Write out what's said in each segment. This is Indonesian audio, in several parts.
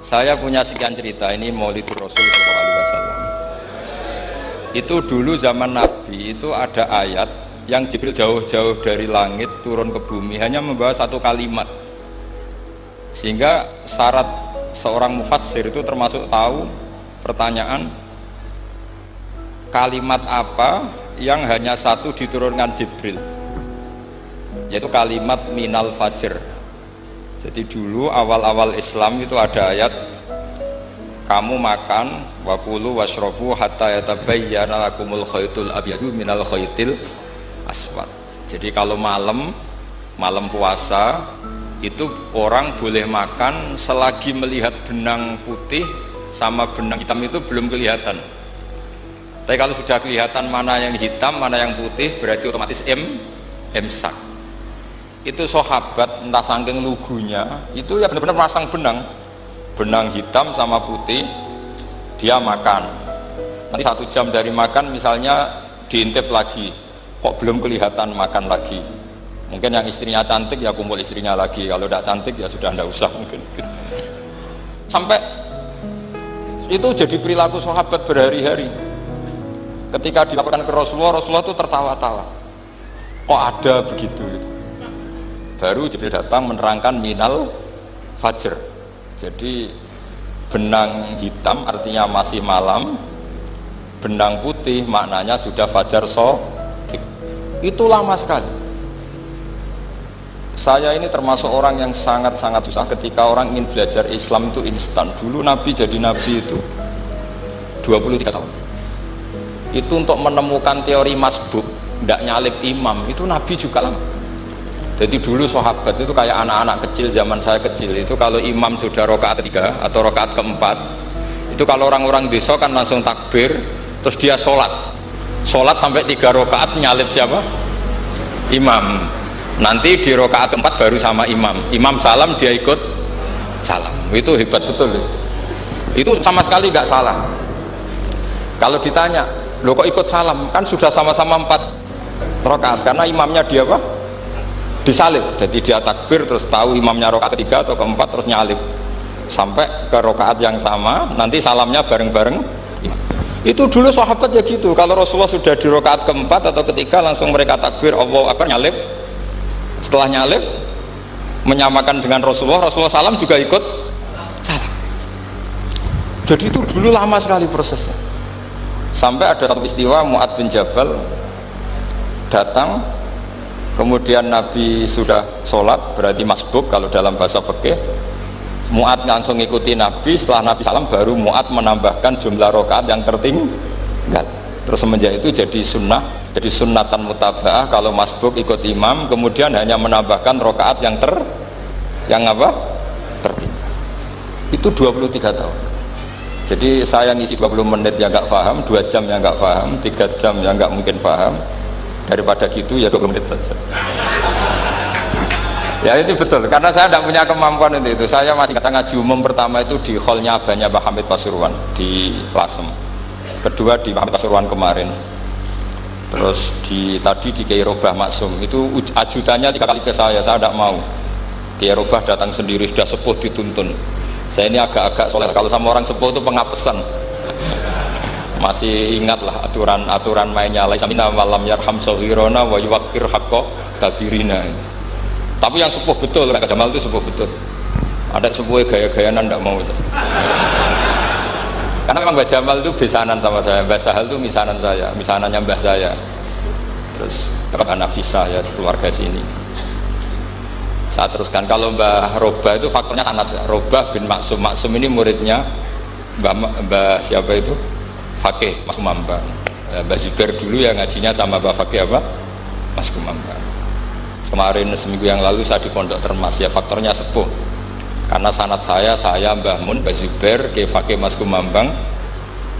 Saya punya sekian cerita, ini Maulidur Rasul Sallallahu Alaihi Wasallam. Itu dulu zaman Nabi itu ada ayat yang Jibril jauh-jauh dari langit turun ke bumi hanya membawa satu kalimat, sehingga syarat seorang mufassir itu termasuk tahu pertanyaan kalimat apa yang hanya satu diturunkan Jibril, yaitu kalimat minal fajr. Jadi dulu awal-awal Islam itu ada ayat kamu makan wakulu washrobu hatta yatabayyana lakumul khaytul abyadu minal khaytil aswad. Jadi kalau malam puasa itu orang boleh makan selagi melihat benang putih sama benang hitam itu belum kelihatan. Tapi kalau sudah kelihatan mana yang hitam mana yang putih berarti otomatis imsak. Itu sahabat entah saking lugunya itu ya benar-benar pasang benang hitam sama putih, dia makan. Nanti 1 jam dari makan misalnya diintip lagi, kok belum kelihatan, makan lagi. Mungkin yang istrinya cantik ya kumpul istrinya lagi, kalau tidak cantik ya sudah tidak usah mungkin. Sampai itu jadi perilaku sahabat berhari-hari. Ketika dilaporkan ke Rasulullah itu tertawa-tawa. Kok ada begitu? Baru Jibril datang menerangkan minal fajr. Jadi benang hitam artinya masih malam, benang putih maknanya sudah fajar shadiq. Itu lama sekali. Saya ini termasuk orang yang sangat-sangat susah ketika orang ingin belajar Islam itu instan. Dulu Nabi jadi Nabi itu 23 tahun. Itu untuk menemukan teori masbuk, tidak nyalip imam, itu Nabi juga lama. Jadi dulu sahabat itu kayak anak-anak kecil zaman saya kecil itu kalau imam sudah rakaat 3 atau rakaat keempat itu kalau orang-orang desa kan langsung takbir terus dia sholat sampai 3 rakaat nyalip siapa? Imam. Nanti di rakaat keempat baru sama imam salam dia ikut salam. Itu hebat betul itu sama sekali nggak salah. Kalau ditanya loh kok ikut salam, kan sudah sama-sama 4 rakaat karena imamnya dia apa? Disalib, jadi dia takbir terus tahu imamnya rakaat 3 atau keempat terus nyalip sampai ke rakaat yang sama, nanti salamnya bareng-bareng. Itu dulu sahabat ya gitu, kalau Rasulullah sudah di rakaat keempat atau ketiga langsung mereka takbir Allahu Akbar nyalip. Setelah nyalip menyamakan dengan Rasulullah salam juga ikut salam. Jadi itu dulu lama sekali prosesnya. Sampai ada satu peristiwa Mu'ad bin Jabal datang, kemudian Nabi sudah sholat, berarti masbuk kalau dalam bahasa fikih. Mu'ad langsung ikuti Nabi, setelah Nabi salam baru Mu'ad menambahkan jumlah rakaat yang tertinggal. Terus semenjak itu jadi sunnah, jadi sunnatan mutaba'ah kalau masbuk ikut imam, kemudian hanya menambahkan rakaat yang tertinggal. Itu 23 tahun. Jadi saya ngisi 20 menit yang nggak paham, 2 jam yang nggak paham, 3 jam yang nggak mungkin paham. Daripada gitu ya 20 menit saja. Ya itu betul, karena saya tidak punya kemampuan untuk itu. Saya masih ngaji umum pertama itu di hallnya abahnya Pak Hamid Pasuruan di Lasem, kedua di Pak Hamid Pasuruan kemarin, terus tadi di Kiai Robah Maksum. Itu ajudannya 3 kali ke saya tidak mau. Kiai Robah datang sendiri, sudah sepuh dituntun. Saya ini agak-agak soleh, kalau sama orang sepuh itu pengapesan. Masih ingatlah aturan mainnya, laisa minna malam yarham saghirana wa yuwaqqir haqqa kabirina. Tapi yang sepuh betul, Kak Jamal itu sepuh betul. Ada sepuh gaya-gayanan tidak mau. Karena memang Mbak Jamal itu besanan sama saya, Mbak Sahal itu misanan saya, misanannya Mbah saya. Terus Mbak Nafisa ya keluarga sini. Saya teruskan, kalau Mbah Robah itu faktornya sanad. Robah bin Maksum ini muridnya Mbah siapa itu? Fakih Mas Kumambang. Mbak Zubair dulu ya ngajinya sama Mbak Fakih apa? Mas Kumambang. Kemarin seminggu yang lalu saya di Pondok Termas, ya faktornya sepuh. Karena sanad saya Mbah Mun, Mbak Zubair, Kiai Fakih Mas Kumambang,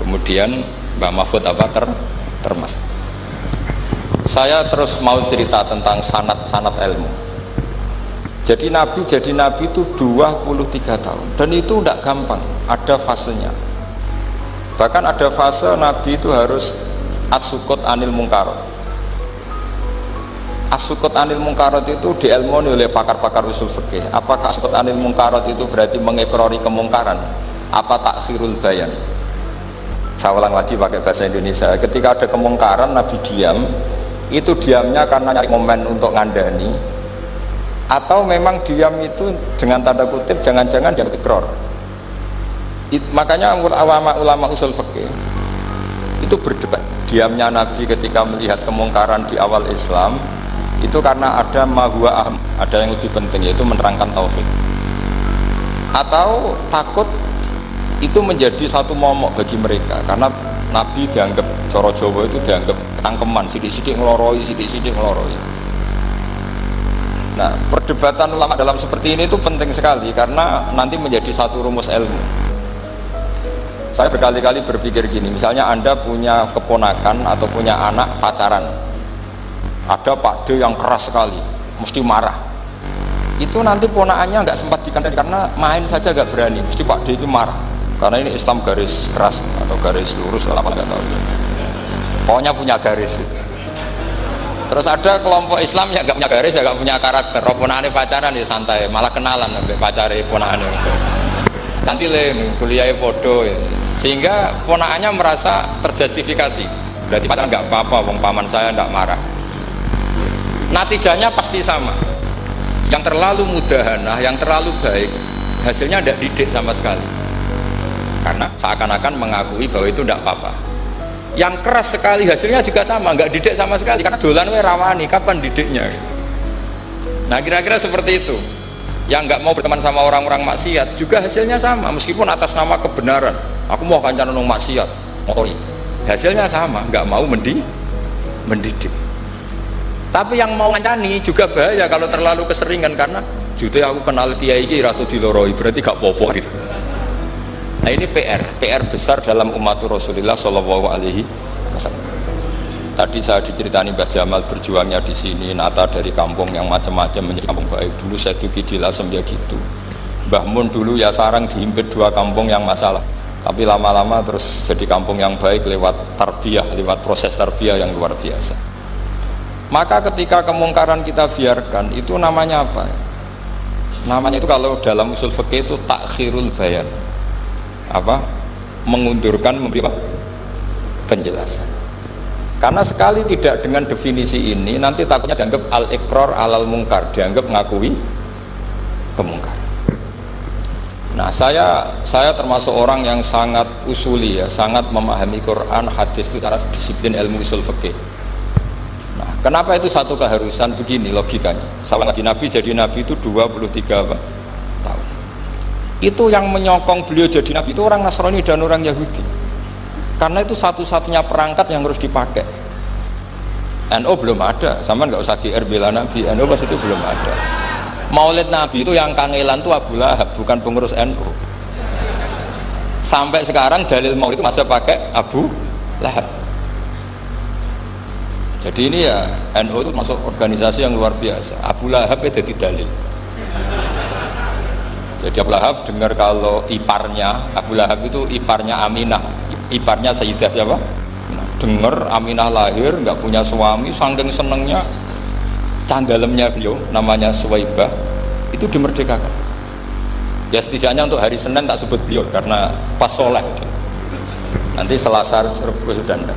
kemudian Mbak Mahfud apa Termas. Saya terus mau cerita tentang sanad ilmu. Jadi Nabi itu 23 tahun dan itu tidak gampang, ada fasenya. Bahkan ada fase Nabi itu harus as-sukut anil mungkar. As-sukut anil mungkarat itu diilmoni oleh pakar-pakar usul fikih. Apakah as-sukut anil mungkarat itu berarti mengekrori kemungkaran? Apa takhirul bayan? Saya ulang lagi pakai bahasa Indonesia. Ketika ada kemungkaran, Nabi diam. Itu diamnya karena nyari momen untuk ngandani, atau memang diam itu dengan tanda kutip jangan-jangan dia ikrar. Makanya ulama usul fikih itu berdebat. Diamnya Nabi ketika melihat kemungkaran di awal Islam itu karena ada mahwa aham, ada yang lebih penting, yaitu menerangkan tauhid, atau takut itu menjadi satu momok bagi mereka karena Nabi dianggap coro Jawa itu dianggap ketangkeman, sidik-sidik ngeloroi, sidik-sidik ngeloroi. Nah, perdebatan ulama dalam seperti ini itu penting sekali karena nanti menjadi satu rumus ilmu. Saya berkali-kali berpikir gini, misalnya Anda punya keponakan atau punya anak pacaran, ada Pak D yang keras sekali, mesti marah. Itu nanti ponakannya nggak sempat dikandani karena main saja nggak berani, mesti Pak D itu marah. Karena ini Islam garis keras atau garis lurus, apa nggak tahu. Pokoknya punya garis. Terus ada kelompok Islam yang nggak punya garis, ya nggak punya karakter. Ponakannya pacaran ya santai, malah kenalan sampai pacarnya ponakannya. Nanti kuliahnya bodoh, ya. Sehingga ponakannya merasa terjustifikasi. Berarti pacaran nggak apa-apa, wong paman saya nggak marah. Natijanya pasti sama. Yang terlalu mudahanah, yang terlalu baik, hasilnya tidak didik sama sekali. Karena seakan-akan mengakui bahwa itu tidak apa-apa. Yang keras sekali hasilnya juga sama, nggak didik sama sekali. Karena dolan we rawani, kapan didiknya? Nah kira-kira seperti itu. Yang nggak mau berteman sama orang-orang maksiat juga hasilnya sama, meskipun atas nama kebenaran. Aku mau kancan nang maksiat, ngori. Hasilnya sama, nggak mau mendidik. Tapi yang mau ngancani juga bahaya kalau terlalu keseringan karena juta aku kenal kiai iki ratu diloroi, berarti gak popo gitu. Nah ini PR besar dalam umat Rasulullah Shallallahu Alaihi Wasallam. Tadi saya diceritani Mbah Jamal berjuangnya di sini, nata dari kampung yang macam-macam menjadi kampung baik. Dulu saya Duki di Lasem ya gitu. Mbah Mun dulu ya sarang dihimpit 2 kampung yang masalah. Tapi lama-lama terus jadi kampung yang baik lewat tarbiyah, lewat proses tarbiyah yang luar biasa. Maka ketika kemungkaran kita biarkan, itu namanya apa? Namanya itu kalau dalam usul fikih itu takhirul bayan. Apa? Mengundurkan, memberi penjelasan. Karena sekali tidak dengan definisi ini, nanti takutnya dianggap al-iqrar alal mungkar, dianggap mengakui kemungkaran. Nah, saya termasuk orang yang sangat usuli ya, sangat memahami Quran, hadis itu cara disiplin ilmu usul fikih. Nah, kenapa itu satu keharusan? Begini logikanya. Selama Nabi jadi Nabi itu 23 tahun. Itu yang menyokong beliau jadi Nabi itu orang Nasrani dan orang Yahudi. Karena itu satu-satunya perangkat yang harus dipakai. NU belum ada, sama nggak usah GR bela Nabi. NU pas itu belum ada. Maulid Nabi itu yang kangelan tuh Abu Lahab, bukan pengurus NU. Sampai sekarang dalil Maulid itu masih pakai Abu Lahab. Jadi ini ya NU itu masuk organisasi yang luar biasa. Abu Lahab itu jadi dalil. Jadi Abu Lahab dengar kalau iparnya Abu Lahab itu iparnya Aminah, iparnya Sayyidah siapa? Dengar Aminah lahir nggak punya suami, saking senengnya canggalemnya beliau namanya Suwaibah itu dimerdekakan. Ya setidaknya untuk hari Senin tak sebut beliau karena pas soleh. Nanti Selasa Rebus Danda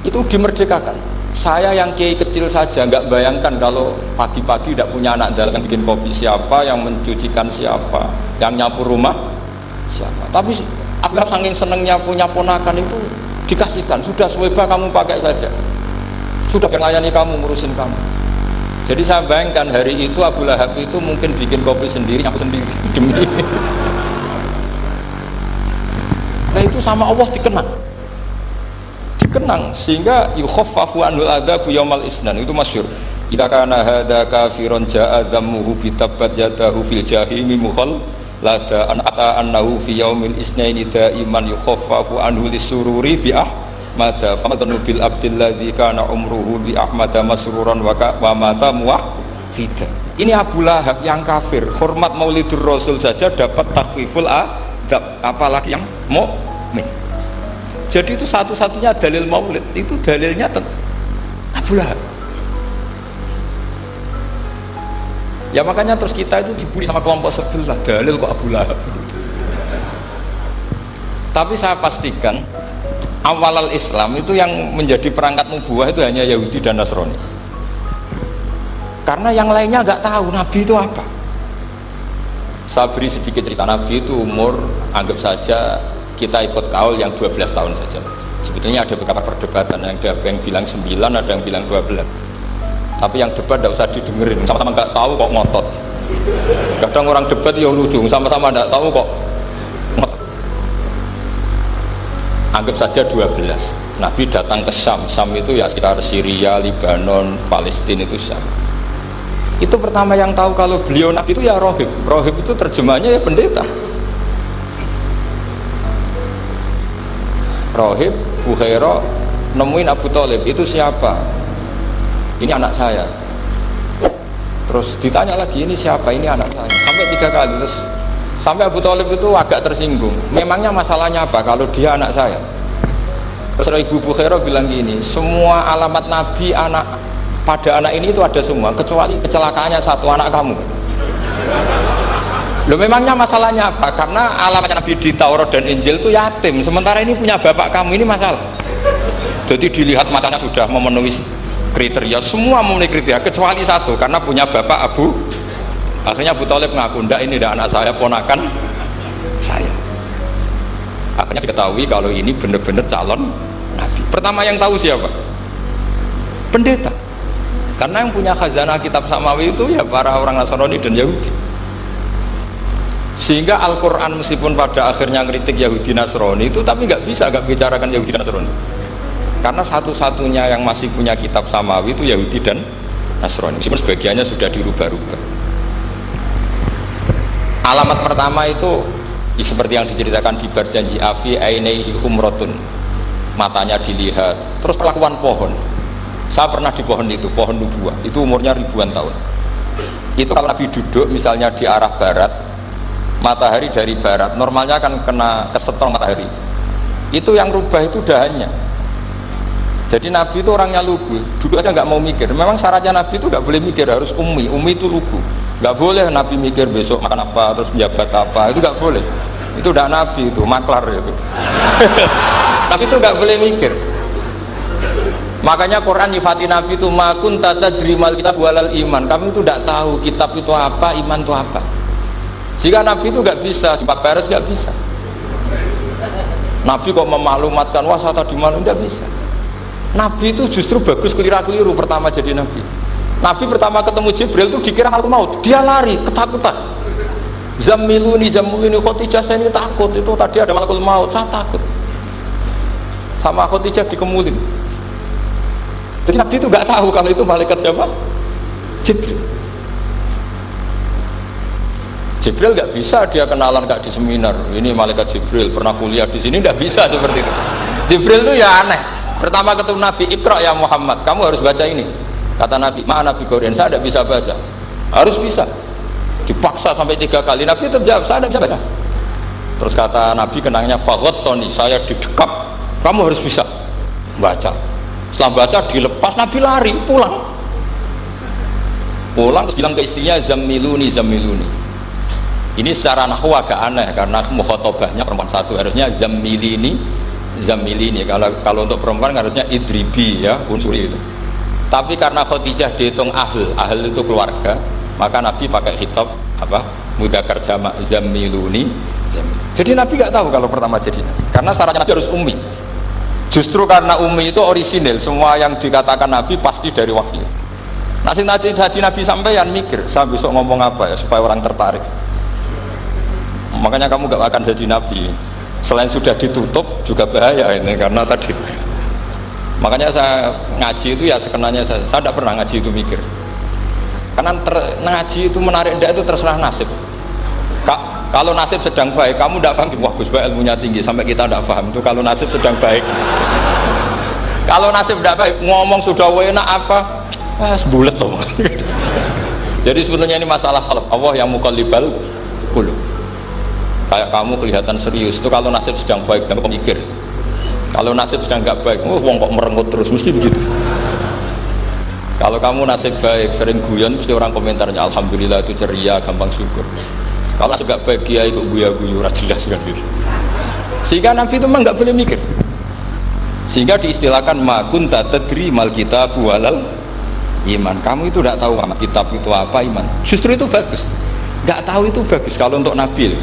itu dimerdekakan. Saya yang kiai kecil saja nggak bayangkan kalau pagi-pagi tidak punya anak dalam bikin kopi siapa, yang mencucikan siapa, yang nyapu rumah siapa. Tapi Abdullah saking senengnya punya ponakan itu dikasihkan, sudah Suwaibah kamu pakai saja, sudah melayani kamu, ngurusin kamu. Jadi saya bayangkan hari itu Abu Lahab itu mungkin bikin kopi sendiri, nyapu sendiri demi. Nah itu sama Allah dikenang sehingga yukhaffafu anhul adzabu yaumal isnan, itu masyhur. Idza kana hadza kafiron ja'a dhammuhu bi tabbat yadahu fil jahimi muhal lada an ata annahu fi yaumil isnaini daiman yukhaffafu anhu lisururi bi ahmada famadnu bil abdil ladzi kana umruhu bi ahmada masruran wa mata muwahhida. Ini Abu Lahab yang kafir, hormat Maulidur Rasul saja dapat takhfiful adab, apalagi yang mukmin. Jadi itu satu-satunya dalil maulid, itu dalilnya Abu Lahab. Ya makanya terus kita itu dibully sama kelompok sebelah, dalil kok Abu Lahab. Tapi saya pastikan awal Islam itu yang menjadi perangkat nubuwah itu hanya Yahudi dan Nasrani. Karena yang lainnya nggak tahu Nabi itu apa. Saya beri sedikit cerita. Nabi itu umur, anggap saja kita ikut kaul yang 12 tahun saja. Sebetulnya ada beberapa perdebatan, ada yang bilang 9, ada yang bilang 12. Tapi yang debat tidak usah didengerin, sama-sama nggak tahu kok ngotot. Kadang orang debat ya lucu, sama-sama nggak tahu kok ngotot. Anggap saja 12. Nabi datang ke Syam. Syam itu ya sekitar Syria, Lebanon, Palestina, itu Syam. Itu pertama yang tahu kalau beliau Nabi itu ya rohib. Rohib itu terjemahnya ya pendeta. Rohib, Bukhaira nemuin Abu Thalib, itu siapa? Ini anak saya. Terus ditanya lagi, ini siapa? Ini anak saya. Sampai 3 kali. Terus sampai Abu Thalib itu agak tersinggung. Memangnya masalahnya apa kalau dia anak saya? Terus Ibu Bukhaira bilang gini, semua alamat Nabi pada anak ini itu ada semua, kecuali kecelakaannya satu, anak kamu. Loh, memangnya masalahnya apa? Karena alamatnya Nabi di Taurat dan Injil itu yatim, sementara ini punya bapak kamu, ini masalah. Jadi dilihat matanya sudah memenuhi kriteria, semua memenuhi kriteria kecuali satu, karena punya bapak Abu. Akhirnya Abu Thalib ngaku, enggak, ini anak saya, ponakan saya. Akhirnya diketahui kalau ini benar-benar calon Nabi. Pertama yang tahu siapa? Pendeta. Karena yang punya khazanah kitab samawi itu ya para orang Nasrani dan Yahudi. Sehingga Al-Quran meskipun pada akhirnya ngeritik Yahudi Nasrani itu, tapi nggak bisa nggak bicarakan Yahudi Nasrani. Karena satu-satunya yang masih punya kitab samawi itu Yahudi dan Nasrani, meskipun sebagiannya sudah dirubah-rubah. Alamat pertama itu seperti yang diceritakan di Barjanji Afi ainaihi humrotun, matanya dilihat. Terus perlakuan pohon, saya pernah di pohon itu, pohon nubuah, itu umurnya ribuan tahun. Itu kalau Nabi duduk misalnya di arah barat, matahari dari barat, normalnya kan kena kesetong matahari, itu yang rubah itu dahannya. Jadi Nabi itu orangnya lugu, duduk aja nggak mau mikir. Memang syaratnya Nabi itu nggak boleh mikir, harus ummi itu lugu. Nggak boleh Nabi mikir besok makan apa, terus jabat apa, itu nggak boleh. Itu udah Nabi, itu maklar itu. Nabi itu nggak boleh mikir. Makanya Quran nyifati Nabi itu makun tata drimal kitab walal iman. Kami itu tidak tahu kitab itu apa, iman itu apa. Jika Nabi itu nggak bisa, cepat beres nggak bisa. Nabi kok memaklumatkan, wah saya tadi malu, nggak bisa. Nabi itu justru bagus keliru pertama jadi Nabi. Nabi pertama ketemu Jibril itu dikira malaikat maut, dia lari ketakutan. Zammiluni Khadijah, saya ini takut, itu tadi ada malaikat maut, saya takut. Sama Khadijah dikemulin. Jadi Nabi itu nggak tahu kalau itu malaikat siapa? Jibril. Jibril nggak bisa dia kenalan nggak di seminar. Ini malaikat Jibril pernah kuliah di sini, nggak bisa seperti itu. Jibril itu ya aneh. Pertama ketemu Nabi, Iqra ya Muhammad, kamu harus baca ini. Kata Nabi, Nabi Qur'an, saya tidak bisa baca. Harus bisa. Dipaksa sampai 3 kali, Nabi tetap jawab, saya tidak bisa baca. Terus kata Nabi kenangnya, Tony, saya didekap, kamu harus bisa baca. Setelah baca dilepas, Nabi lari pulang terus bilang ke istrinya, Zammiluni. Ini secara nahwu agak aneh karena mukhatabahnya perempuan satu, harusnya Zammilini. Kalau untuk perempuan harusnya idribi, ya, unsur itu. Tapi karena Khadijah dihitung ahl itu keluarga, maka Nabi pakai khitab mudzakkar jamak, Zammiluni. Jadi Nabi nggak tahu kalau pertama jadi Nabi, karena syaratnya Nabi harus ummi. Justru karena ummi itu orisinil, semua yang dikatakan Nabi pasti dari wahyu. Nah, tadi Nabi sampeyan mikir, saya besok ngomong apa ya supaya orang tertarik. Makanya kamu gak akan jadi Nabi. Selain sudah ditutup juga bahaya ini, karena tadi. Makanya saya ngaji itu ya sekenanya, saya tidak pernah ngaji itu mikir. Karena ngaji itu menarik enggak itu terserah nasib. Kalau nasib sedang baik, kamu tidak paham, wah Gus Baik ilmunya tinggi sampai kita tidak paham itu kalau nasib sedang baik. Kalau nasib tidak baik, ngomong sudah enak apa, sebulet loh. Jadi sebetulnya ini masalah Allah yang muqallibal qulub. Kayak kamu kelihatan serius itu kalau nasib sedang baik, dan kamu mikir. Kalau nasib sedang nggak baik, wong kok merengut terus, mesti begitu. Kalau kamu nasib baik, sering guyon, mesti orang komentarnya alhamdulillah itu ceria, gampang syukur. Kalau nasib gak baik, kiai kok guya-guyu, jelas kan gitu. Sehingga Nabi itu memang gak boleh mikir. Sehingga diistilahkan ma kunta tadri mal kitab walal iman. Kamu itu tidak tahu kitab itu apa, iman. Justru itu bagus. Gak tahu itu bagus kalau untuk Nabi.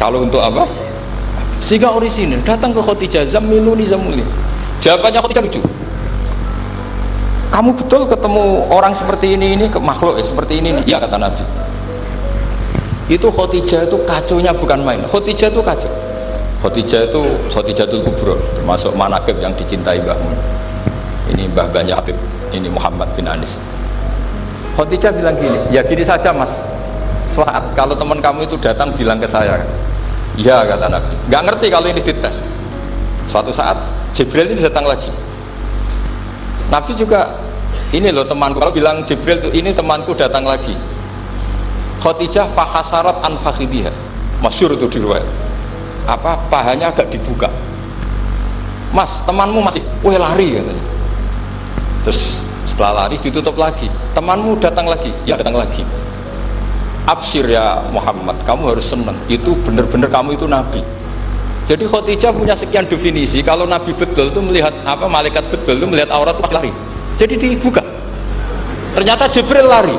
Kalau untuk apa? Sehingga orisinil datang ke Khadijah, zammiluni zammuli. Jawabannya Khadijah lucu. Kamu betul ketemu orang seperti ini ke makhluk seperti ini? Ya, kata Nabi. Itu Khadijah itu kacaunya bukan main. Khadijah itu kacau. Khadijatul Kubro, termasuk manaqib yang dicintai Mbah Mun. Ini Mbah Banyak Habib, ini Muhammad bin Anis. Khadijah bilang gini, ya gini saja mas, saat kalau teman kamu itu datang bilang ke saya, ya kata Nabi, nggak ngerti kalau ini dites. Suatu saat Jibril ini datang lagi. Nabi juga, ini loh temanku, kalau bilang Jibril itu ini temanku datang lagi. Khadijah fahasarat an fakhidiha, masyhur itu di riwayat. Apa pahanya agak dibuka. Mas, temanmu masih, wah lari katanya. Terus setelah lari ditutup lagi. Temanmu datang lagi, ya datang lagi. Absyir ya Muhammad, kamu harus senang. Itu benar-benar kamu itu nabi. Jadi Khadijah punya sekian definisi. Kalau nabi betul itu melihat apa, malaikat betul itu melihat aurat itu lari. Jadi dibuka. Ternyata Jibril lari.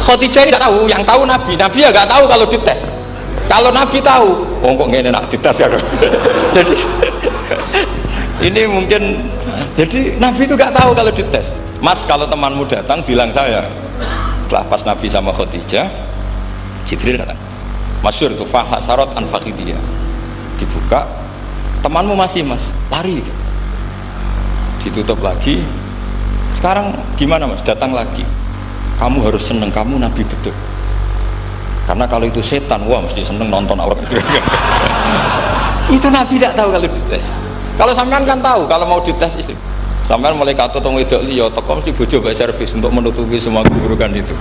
Khadijah tidak tahu, yang tahu nabi. Nabi ya nggak tahu kalau dites. Kalau Nabi tahu, oh kok ngene nak dites ya. Jadi ini mungkin, jadi Nabi itu gak tahu kalau dites. Mas, kalau temanmu datang bilang saya. Setelah pas Nabi sama Khadijah, Jibril datang. Masyhur itu fahasarat an fakhidiyah. Dibuka, temanmu masih mas, lari. Ditutup lagi. Sekarang gimana mas? Datang lagi. Kamu harus seneng, kamu Nabi betul. Karena kalau itu setan, wah mesti seneng nonton aurat itu. Itu Nabi tidak tahu kalau dites. Kalau sampean kan tahu kalau mau dites istri. Sampean mulai kata tong wedok liya teko mesti bojo bae servis untuk menutupi semua keburukan itu.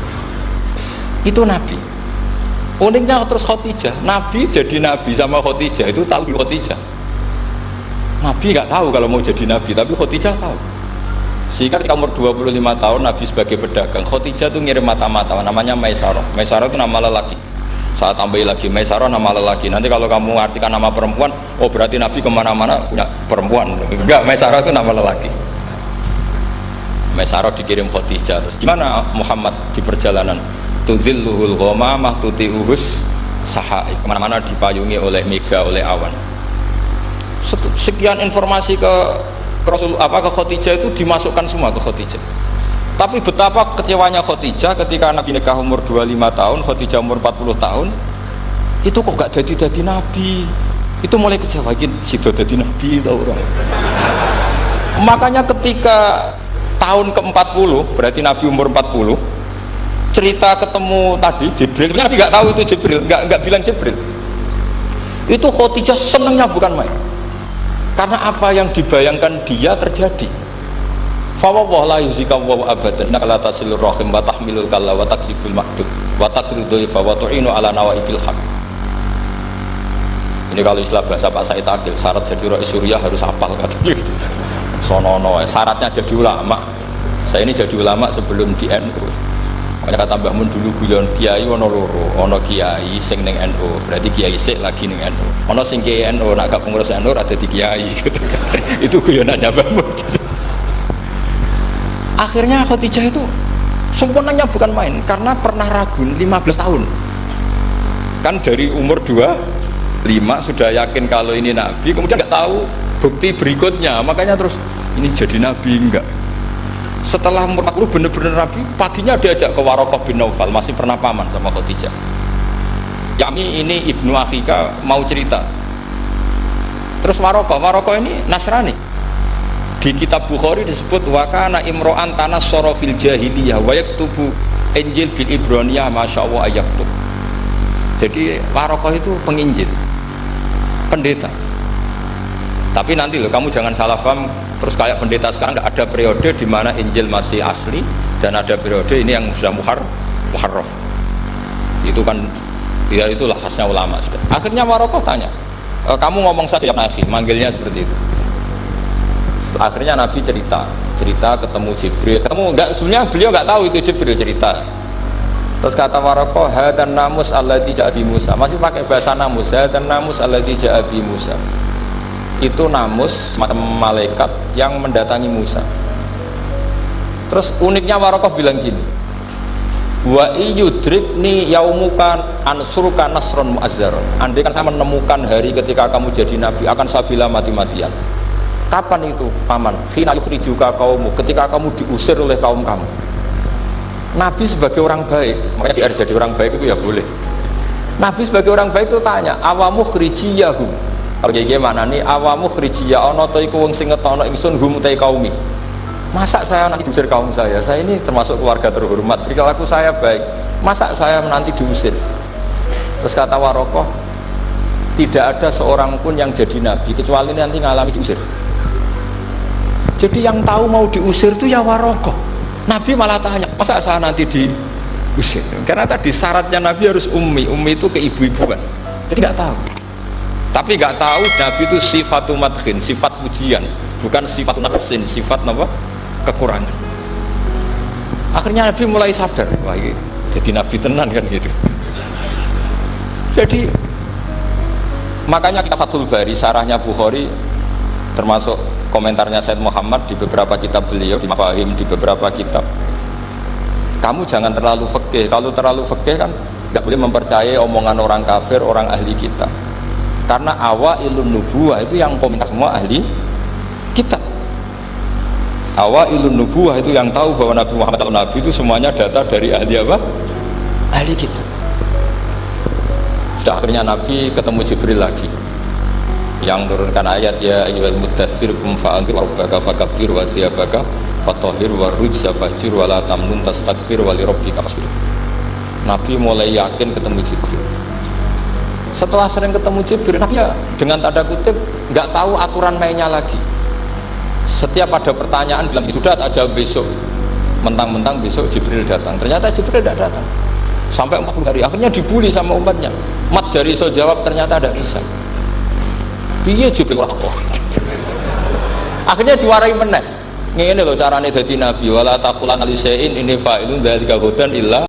Itu Nabi. Uniknya terus Khadijah, Nabi jadi Nabi sama Khadijah itu tahu Khadijah. Nabi nggak tahu kalau mau jadi Nabi, tapi Khadijah tahu. Sehingga ketika umur 25 tahun Nabi sebagai pedagang, Khadijah itu ngirim mata-mata namanya Maisarah. Maisarah itu nama lelaki. Saat tambahi lagi Maisarah nama lelaki. Nanti kalau kamu artikan nama perempuan, oh berarti Nabi kemana-mana punya perempuan. Enggak, Maisarah itu nama lelaki. Maisarah dikirim Khadijah. Terus gimana Muhammad di perjalanan? Tudzilluhul ghamamah tuti'uhus sahai. Kemana-mana dipayungi oleh mega, oleh awan. Sekian informasi ke Rasul ke Khadijah itu dimasukkan semua ke Khadijah. Tapi betapa kecewanya Khadijah ketika Nabi nikah umur 25 tahun, Khadijah umur 40 tahun. Itu kok gak jadi Nabi. Itu mulai kecewa, sido jadi Nabi tau orang. Makanya ketika tahun ke-40, berarti Nabi umur 40, cerita ketemu tadi Jibril, Nabi gak tahu itu Jibril, gak bilang Jibril. Itu Khadijah senengnya bukan main. Karena apa yang dibayangkan dia terjadi. Fa wallahu la yuzika wa abadan la tasilur rahim wa tahmilul kalla wa taksibul maqdud wa taqridu fa wa tu'inu ala nawaibil haq. Ini kalau istilah bahasa Pak Said Akil, syarat jadi rais suriah harus hafal katanya gitu. Sonono, syaratnya jadi ulama. Saya ini jadi ulama sebelum di NU. Makanya kata Mbah Mun dulu guyon kiai ono loro, ono kiai sing ning NU, berarti kiai sik lagi ning NU. Ono sing kiai NU nak gak pengurus NU ada di kiai gitu kan. Itu guyonannya Mbah Mun. Akhirnya Khadijah itu sempurnanya bukan main karena pernah ragu 15 tahun. Kan dari umur 25 sudah yakin kalau ini nabi, kemudian nggak tahu bukti berikutnya, makanya terus ini jadi nabi enggak. Setelah umur 40 bener-bener Nabi, paginya diajak ke Waraqah bin Naufal, masih pernah paman sama Khadijah. Yami ini Ibnu Akhika mau cerita. Terus Waraqah ini Nasrani. Di kitab Bukhari disebut wakana imro'an tanassara fil jahiliyah wa yaktubu Injil bil Ibraniyah masyaallah ayaktub. Jadi Waraqah itu penginjil, pendeta. Tapi nanti loh, kamu jangan salah paham. Terus kayak pendeta sekarang nggak ada periode di mana Injil masih asli dan ada periode ini yang sudah muharraf. Itu kan ya itulah khasnya ulama sudah. Akhirnya Waraqah tanya, kamu ngomong saja ya Nabi, manggilnya seperti itu. Akhirnya Nabi cerita cerita ketemu Jibril, ketemu enggak, sebenarnya beliau enggak tahu itu Jibril cerita. Terus kata Waraqah, hadan namus alladzi ja'a bi Musa, masih pakai bahasa namus, hadan namus alladzi ja'a bi Musa. Itu namus semacam malaikat yang mendatangi Musa. Terus uniknya Waraqah bilang gini, wa iyudrikni yaumuka ansuruka nasron mu'azzaron, andai kan saya menemukan hari ketika kamu jadi nabi akan saya bela mati-matian. Kapan itu paman? Khina yukhrijuka kaumu, ketika kamu diusir oleh kaum kamu. Nabi sebagai orang baik, makanya jadi orang baik itu ya boleh. Nabi sebagai orang baik itu tanya, awamu khrijiyahum, kalau gimana nih, awamu khrijiyah ono to iku wong sing ngetono ingsun hum utai kaumi. Masa saya nanti diusir kaum saya ini termasuk keluarga terhormat, perilaku saya baik, masa saya nanti diusir? Terus kata Waraqah, tidak ada seorang pun yang jadi nabi kecuali nanti ngalami diusir. Jadi yang tahu mau diusir itu ya Waraqah. Nabi malah tanya, masa saya nanti diusir? Karena tadi syaratnya Nabi harus ummi itu keibu-ibuan, jadi nggak tahu. Tapi nggak tahu Nabi itu sifat madkhin, sifat pujian, bukan sifat naqsin, sifat apa? Kekurangan. Akhirnya Nabi mulai sadar, wah ini jadi Nabi tenan kan gitu. Jadi makanya kita Fathul Bari, syarahnya Bukhari, termasuk komentarnya Said Muhammad di beberapa kitab beliau, di Mafahim, di beberapa kitab, kamu jangan terlalu fikih. Kalau terlalu fikih kan nggak boleh mempercayai omongan orang kafir, orang ahli kita, karena awailun nubuwah itu yang komentar semua ahli kitab. Awailun nubuwah itu yang tahu bahwa Nabi Muhammad atau Nabi itu semuanya data dari ahli apa? Ahli kitab. Sudah akhirnya Nabi ketemu Jibril lagi yang menurunkan ayat ya ayyuhal muddaththir qum fa'anzir wa rabbaka fakabbir wa thiyabaka fatahhir wa rujza fahjur wa la tamnun tastakbir wa li rabbika fasbir. Nabi mulai yakin ketemu Jibril. Setelah sering ketemu Jibril, Nabi ya dengan tanda kutip nggak tahu aturan mainnya lagi. Setiap ada pertanyaan bilang sudah tak jawab besok, mentang-mentang besok Jibril datang. Ternyata Jibril tidak datang sampai 40 hari. Akhirnya dibully sama umatnya, mat dari so jawab ternyata tidak bisa. Piye Jibril kok? Akhirnya diwarai meneh. Ngene lho carane dadi nabi, wala taqulan ali syai'in inni fa'ilun dzalika hudan illa